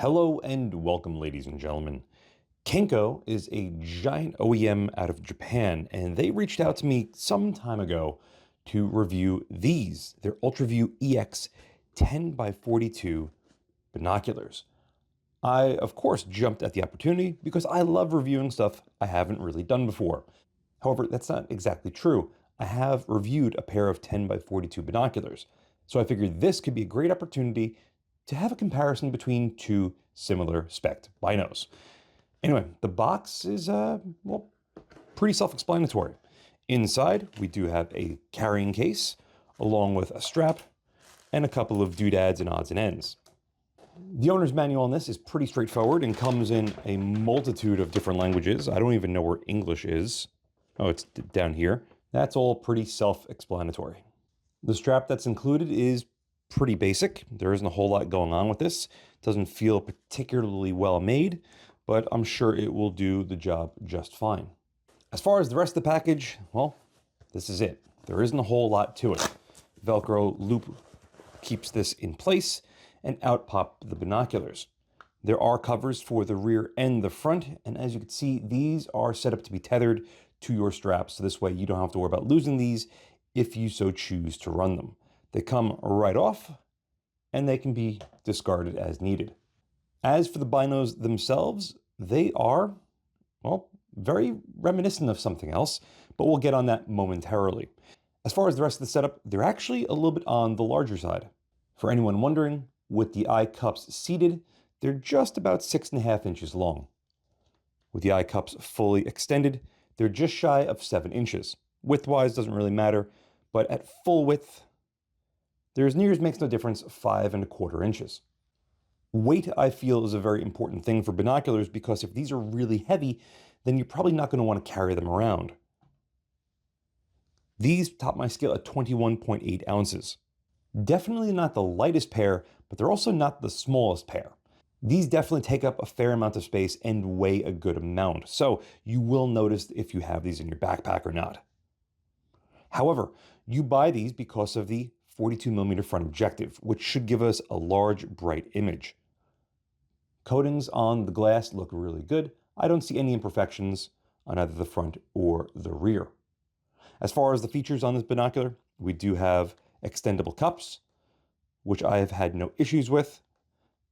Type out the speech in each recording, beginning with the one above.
Hello and welcome, ladies and gentlemen. Kenko is a giant OEM out of Japan, and they reached out to me some time ago to review these, their Ultraview EX 10 by 42 binoculars. I, of course, jumped at the opportunity because I love reviewing stuff I haven't really done before. However, that's not exactly true. I have reviewed a pair of 10 by 42 binoculars, so I figured this could be a great opportunity to have a comparison between two similar spec'd binos. Anyway, the box is, well, pretty self-explanatory. Inside, we do have a carrying case, along with a strap, and a couple of doodads and odds and ends. The owner's manual on this is pretty straightforward and comes in a multitude of different languages. I don't even know where English is. Oh, it's down here. That's all pretty self-explanatory. The strap that's included is pretty basic. There isn't a whole lot going on with this. It doesn't feel particularly well made, but I'm sure it will do the job just fine. As far as the rest of the package, well, this is it. There isn't a whole lot to it. Velcro loop keeps this in place, and out pop the binoculars. There are covers for the rear and the front, and as you can see, these are set up to be tethered to your straps, so this way you don't have to worry about losing these if you so choose to run them. They come right off, and they can be discarded as needed. As for the binos themselves, they are, well, very reminiscent of something else, but we'll get on that momentarily. As far as the rest of the setup, they're actually a little bit on the larger side. For anyone wondering, with the eye cups seated, they're just about 6.5 inches long. With the eye cups fully extended, they're just shy of 7 inches. Width-wise doesn't really matter, but at full width, they're as near as makes no difference, 5.25 inches. Weight, I feel, is a very important thing for binoculars because if these are really heavy, then you're probably not going to want to carry them around. These top my scale at 21.8 ounces. Definitely not the lightest pair, but they're also not the smallest pair. These definitely take up a fair amount of space and weigh a good amount, so you will notice if you have these in your backpack or not. However, you buy these because of the 42mm front objective, which should give us a large, bright image. Coatings on the glass look really good. I don't see any imperfections on either the front or the rear. As far as the features on this binocular, we do have extendable cups, which I have had no issues with.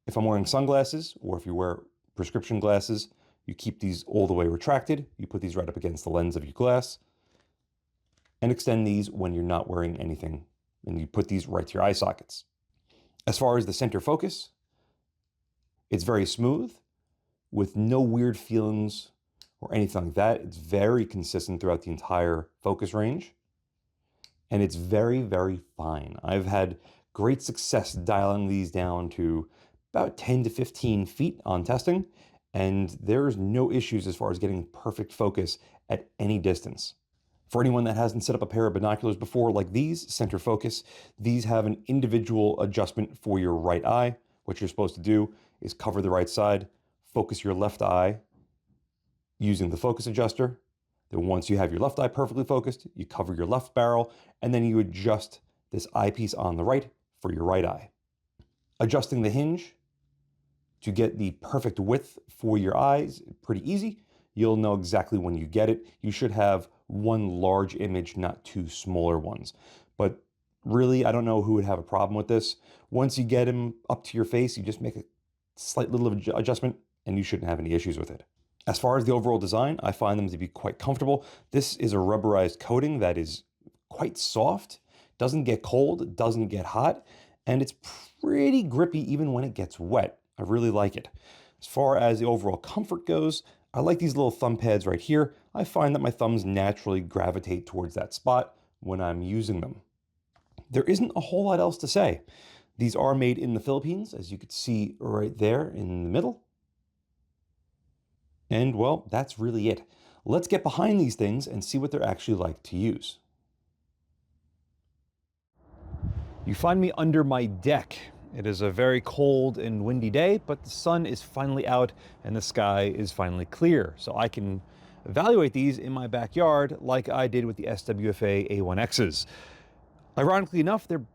If I'm wearing sunglasses, or if you wear prescription glasses, you keep these all the way retracted. You put these right up against the lens of your glass, and extend these when you're not wearing anything, and you put these right to your eye sockets. As far as the center focus, it's very smooth, with no weird feelings or anything like that. It's very consistent throughout the entire focus range, and it's very, very fine. I've had great success dialing these down to about 10 to 15 feet on testing, and there's no issues as far as getting perfect focus at any distance. For anyone that hasn't set up a pair of binoculars before, like these, center focus, these have an individual adjustment for your right eye. What you're supposed to do is cover the right side, focus your left eye using the focus adjuster. Then once you have your left eye perfectly focused, you cover your left barrel, and then you adjust this eyepiece on the right for your right eye. Adjusting the hinge to get the perfect width for your eyes, pretty easy. You'll know exactly when you get it. You should have one large image, not two smaller ones. But really, I don't know who would have a problem with this. Once you get them up to your face, you just make a slight little adjustment and you shouldn't have any issues with it. As far as the overall design, I find them to be quite comfortable. This is a rubberized coating that is quite soft, doesn't get cold, doesn't get hot, and it's pretty grippy even when it gets wet. I really like it. As far as the overall comfort goes, I like these little thumb pads right here. I find that my thumbs naturally gravitate towards that spot when I'm using them. There isn't a whole lot else to say. These are made in the Philippines, as you can see right there in the middle. And well, that's really it. Let's get behind these things and see what they're actually like to use. You find me under my deck. It is a very cold and windy day, but the sun is finally out and the sky is finally clear. So I can evaluate these in my backyard like I did with the SWFA A1x's. Ironically enough, they're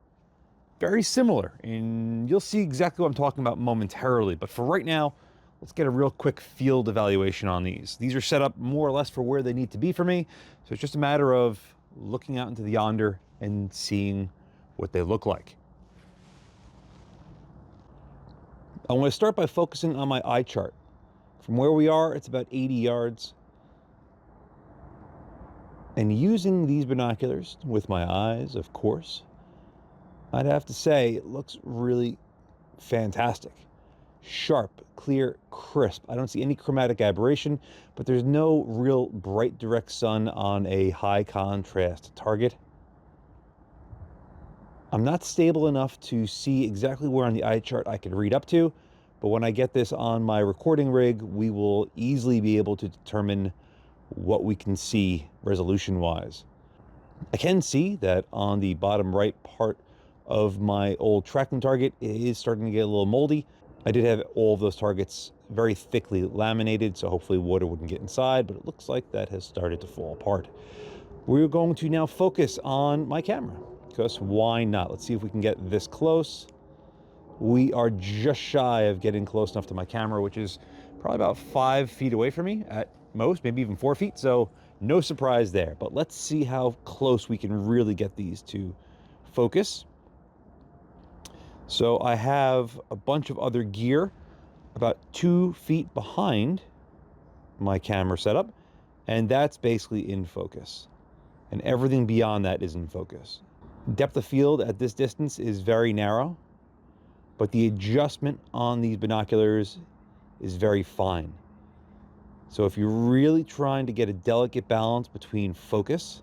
very similar, and you'll see exactly what I'm talking about momentarily. But for right now, let's get a real quick field evaluation on these. These are set up more or less for where they need to be for me, so it's just a matter of looking out into the yonder and seeing what they look like. I'm going to start by focusing on my eye chart. From where we are, it's about 80 yards. And using these binoculars with my eyes, of course, I'd have to say it looks really fantastic. Sharp, clear, crisp. I don't see any chromatic aberration, but there's no real bright direct sun on a high contrast target. I'm not stable enough to see exactly where on the eye chart I can read up to, but when I get this on my recording rig, we will easily be able to determine what we can see resolution-wise. I can see that on the bottom right part of my old tracking target, it is starting to get a little moldy. I did have all of those targets very thickly laminated, so hopefully water wouldn't get inside, but it looks like that has started to fall apart. We're going to now focus on my camera, because why not? Let's see if we can get this close. We are just shy of getting close enough to my camera, which is probably about 5 feet away from me at most, maybe even 4 feet, so no surprise there. But let's see how close we can really get these to focus. So I have a bunch of other gear about 2 feet behind my camera setup, and that's basically in focus. And everything beyond that is in focus. Depth of field at this distance is very narrow, but the adjustment on these binoculars is very fine. So if you're really trying to get a delicate balance between focus,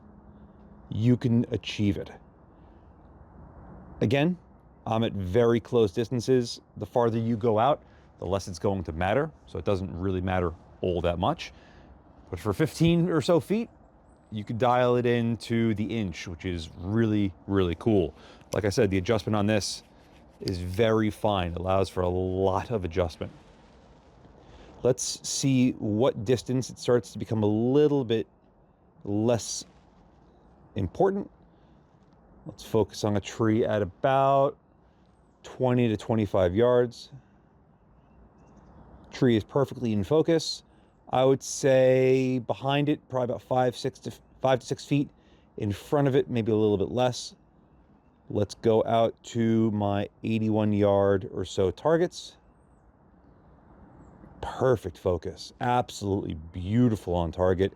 you can achieve it. Again, I'm at very close distances. The farther you go out, the less it's going to matter. So it doesn't really matter all that much. But for 15 or so feet, you could dial it into the inch, which is really, really cool. Like I said, the adjustment on this is very fine. It allows for a lot of adjustment. Let's see what distance it starts to become a little bit less important. Let's focus on a tree at about 20 to 25 yards. Tree is perfectly in focus. I would say behind it, probably about 5 to 6 feet. In front of it, maybe a little bit less. Let's go out to my 81 yard or so targets. Perfect focus, absolutely beautiful on target.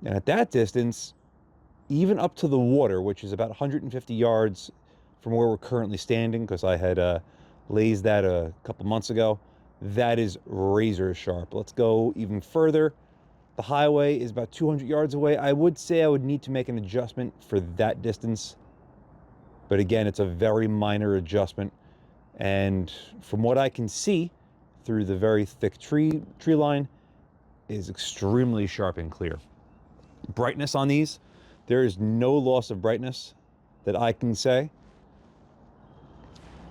And at that distance, even up to the water, which is about 150 yards from where we're currently standing, because I had lased that a couple months ago, that is razor sharp. Let's go even further. The highway is about 200 yards away. I would say I would need to make an adjustment for that distance, but again, it's a very minor adjustment. And from what I can see through the very thick tree line, is extremely sharp and clear. Brightness on these, there is no loss of brightness that I can say.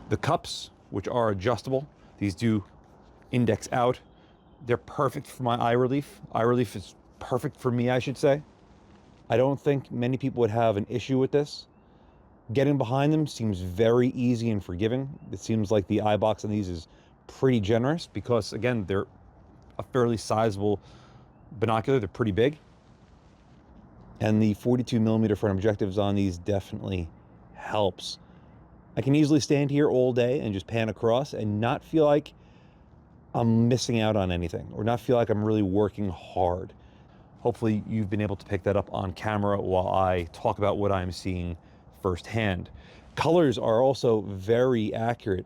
The cups, which are adjustable, these do index out. They're perfect for my eye relief. Eye relief is perfect for me, I should say. I don't think many people would have an issue with this. Getting behind them seems very easy and forgiving. It seems like the eye box on these is pretty generous because, again, they're a fairly sizable binocular. They're pretty big. And the 42mm front objectives on these definitely helps. I can easily stand here all day and just pan across and not feel like I'm missing out on anything or not feel like I'm really working hard. Hopefully you've been able to pick that up on camera while I talk about what I'm seeing firsthand. Colors are also very accurate.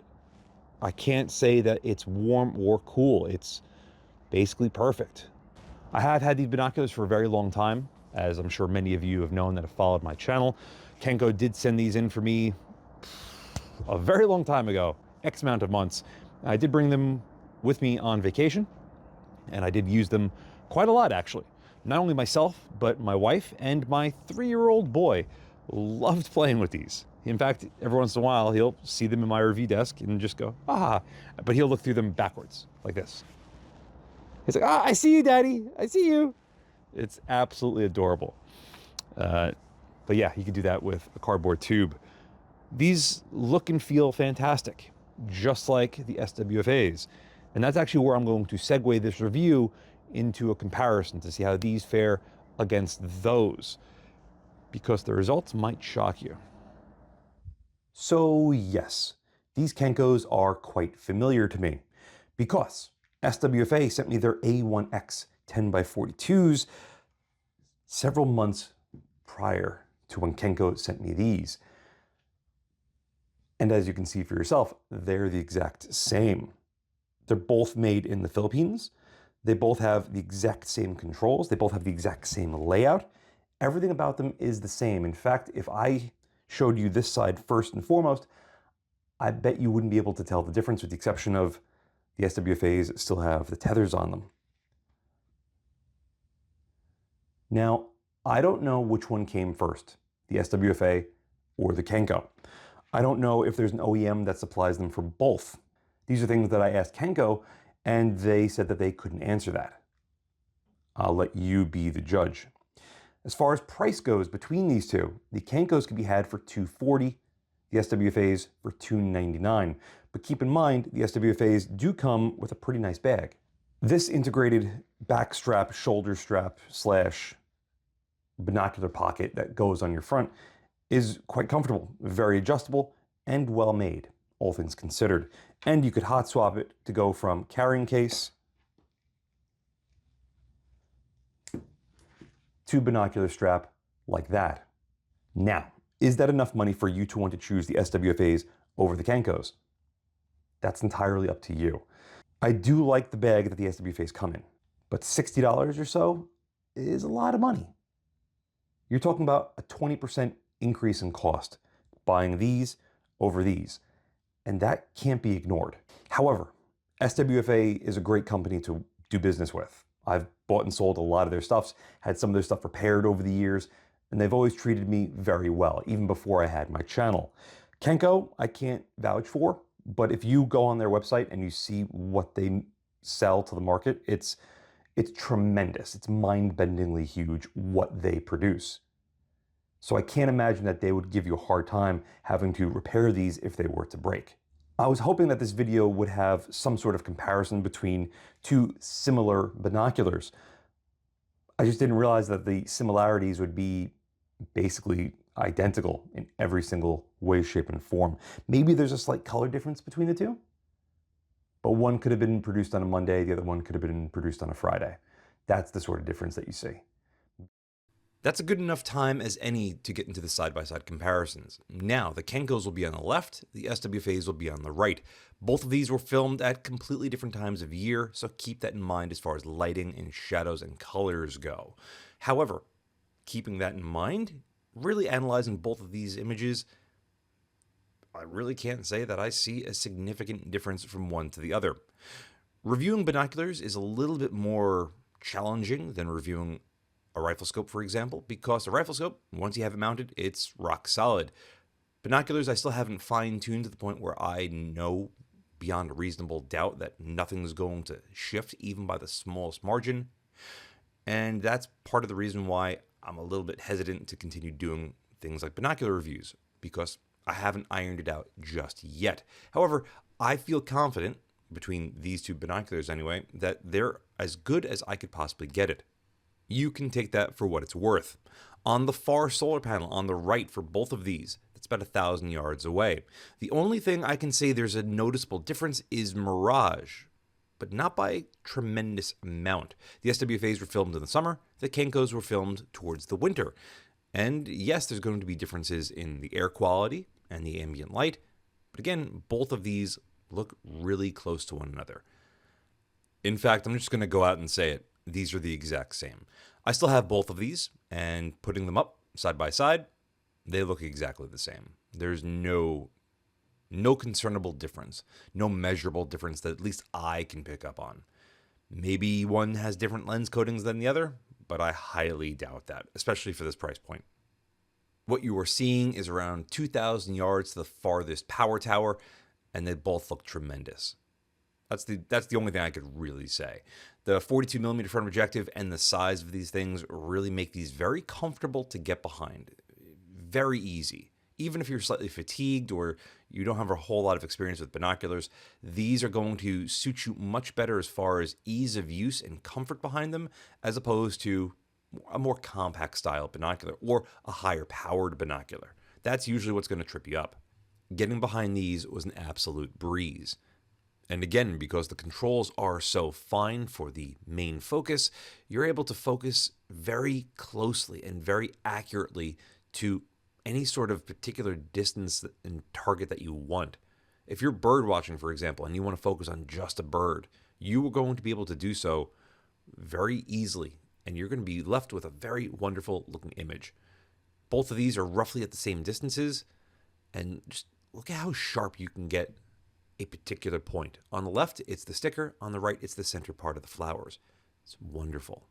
I can't say that it's warm or cool. It's basically perfect. I have had these binoculars for a very long time, as I'm sure many of you have known that have followed my channel. Kenko did send these in for me a very long time ago, X amount of months. I did bring them with me on vacation, and I did use them quite a lot, actually. Not only myself, but my wife and my 3-year-old boy loved playing with these. In fact, every once in a while, he'll see them in my review desk and just go, ah, but he'll look through them backwards, like this. He's like, ah, I see you, Daddy, I see you. It's absolutely adorable. But yeah, you can do that with a cardboard tube. These look and feel fantastic, just like the SWFAs. And that's actually where I'm going to segue this review into a comparison to see how these fare against those, because the results might shock you. So yes, these Kenkos are quite familiar to me because SWFA sent me their A1x 10x42s several months prior to when Kenko sent me these. And as you can see for yourself, they're the exact same. They're both made in the Philippines. They both have the exact same controls. They both have the exact same layout. Everything about them is the same. In fact, if I showed you this side first and foremost, I bet you wouldn't be able to tell the difference, with the exception of the SWFAs still have the tethers on them. Now, I don't know which one came first, the SWFA or the Kenko. I don't know if there's an OEM that supplies them for both. These are things that I asked Kenko, and they said that they couldn't answer that. I'll let you be the judge. As far as price goes between these two, the Kenkos can be had for $240, the SWFAs for $299. But keep in mind, the SWFAs do come with a pretty nice bag. This integrated back strap, shoulder strap slash binocular pocket that goes on your front is quite comfortable, very adjustable, and well made, all things considered. And you could hot swap it to go from carrying case to binocular strap like that. Now, is that enough money for you to want to choose the SWFAs over the Kenkos? That's entirely up to you. I do like the bag that the SWFAs come in, but $60 or so is a lot of money. You're talking about a 20% increase in cost buying these over these, and that can't be ignored. However, SWFA is a great company to do business with. I've bought and sold a lot of their stuffs, had some of their stuff repaired over the years, and they've always treated me very well, even before I had my channel. Kenko, I can't vouch for, but if you go on their website and you see what they sell to the market, it's tremendous. It's mind-bendingly huge what they produce. So I can't imagine that they would give you a hard time having to repair these if they were to break. I was hoping that this video would have some sort of comparison between two similar binoculars. I just didn't realize that the similarities would be basically identical in every single way, shape, and form. Maybe there's a slight color difference between the two, but one could have been produced on a Monday, the other one could have been produced on a Friday. That's the sort of difference that you see. That's a good enough time as any to get into the side-by-side comparisons. Now, the Kenkos will be on the left, the SWFAs will be on the right. Both of these were filmed at completely different times of year, so keep that in mind as far as lighting and shadows and colors go. However, keeping that in mind, really analyzing both of these images, I really can't say that I see a significant difference from one to the other. Reviewing binoculars is a little bit more challenging than reviewing a rifle scope, for example, because a rifle scope, once you have it mounted, it's rock solid. Binoculars, I still haven't fine-tuned to the point where I know beyond a reasonable doubt that nothing's going to shift, even by the smallest margin. And that's part of the reason why I'm a little bit hesitant to continue doing things like binocular reviews, because I haven't ironed it out just yet. However, I feel confident, between these two binoculars anyway, that they're as good as I could possibly get it. You can take that for what it's worth. On the far solar panel on the right for both of these, that's about 1,000 yards away. The only thing I can say there's a noticeable difference is mirage, but not by a tremendous amount. The SWFAs were filmed in the summer, the Kenkos were filmed towards the winter. And yes, there's going to be differences in the air quality and the ambient light, but again, both of these look really close to one another. In fact, I'm just going to go out and say it. These are the exact same. I still have both of these, and putting them up side by side, they look exactly the same. There's no concernable difference, no measurable difference that at least I can pick up on. Maybe one has different lens coatings than the other, but I highly doubt that, especially for this price point. What you are seeing is around 2,000 yards to the farthest power tower, and they both look tremendous. That's the only thing I could really say. The 42mm front objective and the size of these things really make these very comfortable to get behind. Very easy. Even if you're slightly fatigued or you don't have a whole lot of experience with binoculars, these are going to suit you much better as far as ease of use and comfort behind them, as opposed to a more compact style binocular or a higher powered binocular. That's usually what's going to trip you up. Getting behind these was an absolute breeze. And again, because the controls are so fine for the main focus, you're able to focus very closely and very accurately to any sort of particular distance and target that you want. If you're bird watching, for example, and you want to focus on just a bird, you are going to be able to do so very easily, and you're going to be left with a very wonderful looking image. Both of these are roughly at the same distances, and just look at how sharp you can get a particular point. On the left, it's the sticker. On the right, it's the center part of the flowers. It's wonderful.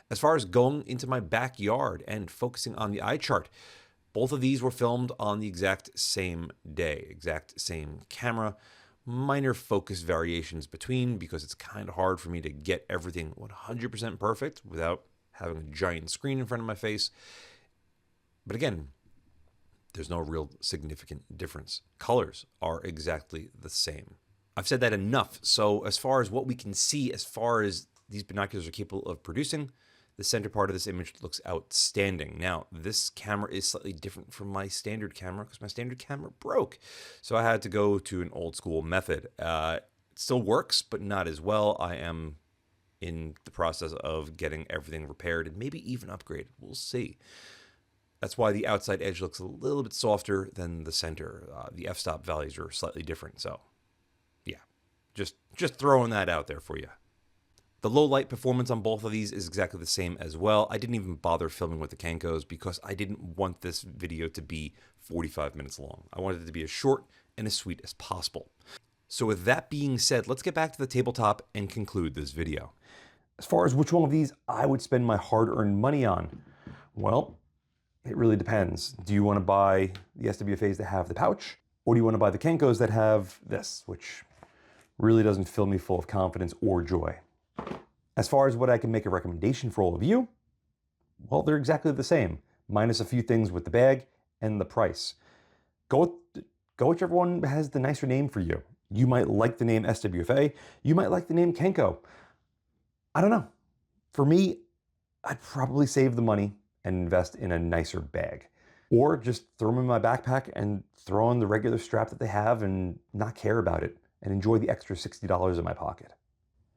As far as going into my backyard and focusing on the eye chart, both of these were filmed on the exact same day, exact same camera. Minor focus variations between, because it's kind of hard for me to get everything 100% perfect without having a giant screen in front of my face. But again, there's no real significant difference. Colors are exactly the same. I've said that enough. So as far as what we can see, as far as these binoculars are capable of producing, the center part of this image looks outstanding. Now, this camera is slightly different from my standard camera because my standard camera broke. So I had to go to an old school method. It still works, but not as well. I am in the process of getting everything repaired and maybe even upgraded. We'll see. That's why the outside edge looks a little bit softer than the center. The f-stop values are slightly different. So yeah, just throwing that out there for you. The low light performance on both of these is exactly the same as well. I didn't even bother filming with the Kenkos because I didn't want this video to be 45 minutes long. I wanted it to be as short and as sweet as possible. So with that being said, let's get back to the tabletop and conclude this video. As far as which one of these I would spend my hard-earned money on, well, it really depends. Do you want to buy the SWFAs that have the pouch, or do you want to buy the Kenkos that have this, which really doesn't fill me full of confidence or joy? As far as what I can make a recommendation for all of you, well, they're exactly the same, minus a few things with the bag and the price. Go whichever one has the nicer name for you. You might like the name SWFA, you might like the name Kenko. I don't know. For me, I'd probably save the money and invest in a nicer bag. Or just throw them in my backpack and throw on the regular strap that they have and not care about it and enjoy the extra $60 in my pocket.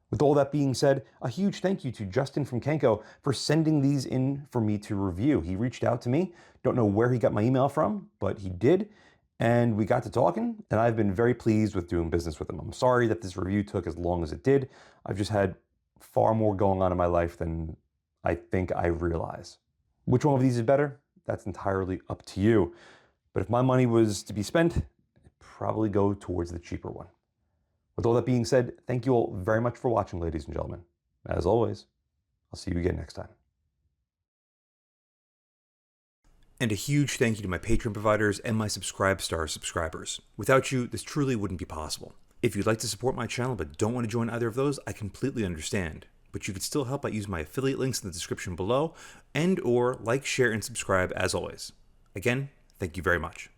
With all that being said, a huge thank you to Justin from Kenko for sending these in for me to review. He reached out to me. Don't know where he got my email from, but he did. And we got to talking, and I've been very pleased with doing business with him. I'm sorry that this review took as long as it did. I've just had far more going on in my life than I think I realize. Which one of these is better? That's entirely up to you. But if my money was to be spent, I'd probably go towards the cheaper one. With all that being said, thank you all very much for watching, ladies and gentlemen. As always, I'll see you again next time. And a huge thank you to my Patreon providers and my Subscribe Star subscribers. Without you, this truly wouldn't be possible. If you'd like to support my channel but don't want to join either of those, I completely understand. But you could still help by using my affiliate links in the description below, and or like, share, and subscribe as always. Again, thank you very much.